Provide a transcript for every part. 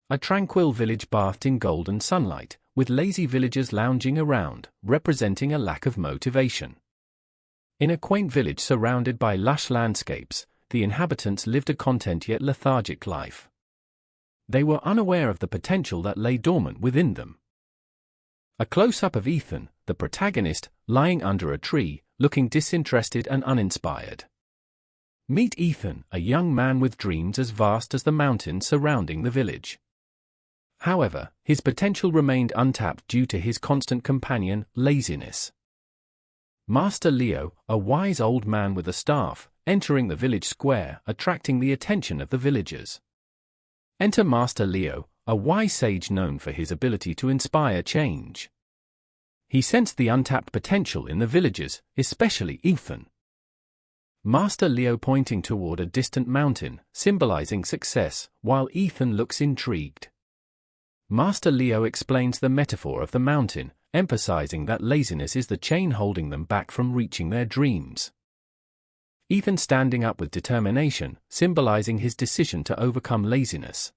A tranquil village bathed in golden sunlight, with lazy villagers lounging around, representing a lack of motivation. In a quaint village surrounded by lush landscapes, the inhabitants lived a content yet lethargic life. They were unaware of the potential that lay dormant within them. A close-up of Ethan, the protagonist, lying under a tree, looking disinterested and uninspired. Meet Ethan, a young man with dreams as vast as the mountains surrounding the village. However, his potential remained untapped due to his constant companion, laziness. Master Leo, a wise old man with a staff, entering the village square, attracting the attention of the villagers. Enter Master Leo, a wise sage known for his ability to inspire change. He sensed the untapped potential in the villagers, especially Ethan. Master Leo pointing toward a distant mountain, symbolizing success, while Ethan looks intrigued. Master Leo explains the metaphor of the mountain, emphasizing that laziness is the chain holding them back from reaching their dreams. Ethan standing up with determination, symbolizing his decision to overcome laziness.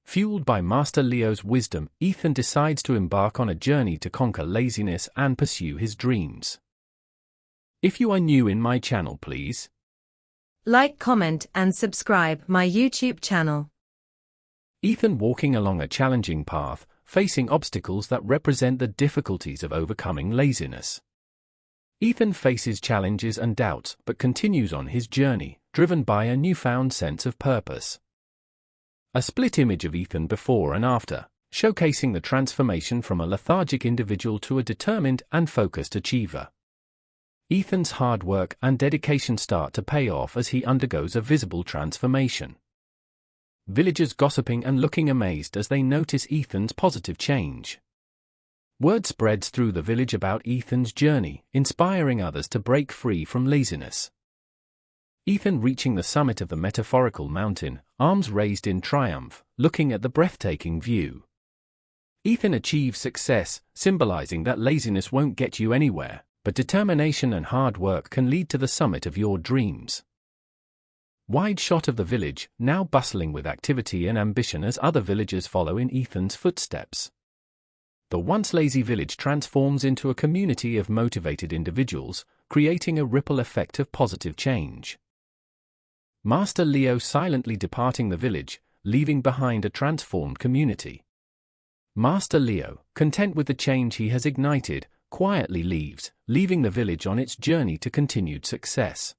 Fueled by Master Leo's wisdom, Ethan decides to embark on a journey to conquer laziness and pursue his dreams. If you are new in my channel, please like, comment, and subscribe my YouTube channel. Ethan walking along a challenging path, facing obstacles that represent the difficulties of overcoming laziness. Ethan faces challenges and doubts but continues on his journey, driven by a newfound sense of purpose. A split image of Ethan before and after, showcasing the transformation from a lethargic individual to a determined and focused achiever. Ethan's hard work and dedication start to pay off as he undergoes a visible transformation. Villagers gossiping and looking amazed as they notice Ethan's positive change. Word spreads through the village about Ethan's journey, inspiring others to break free from laziness. Ethan reaching the summit of the metaphorical mountain, arms raised in triumph, looking at the breathtaking view. Ethan achieves success, symbolizing that laziness won't get you anywhere, but determination and hard work can lead to the summit of your dreams. Wide shot of the village, now bustling with activity and ambition as other villagers follow in Ethan's footsteps. The once lazy village transforms into a community of motivated individuals, creating a ripple effect of positive change. Master Leo silently departing the village, leaving behind a transformed community. Master Leo, content with the change he has ignited, quietly leaves, leaving the village on its journey to continued success.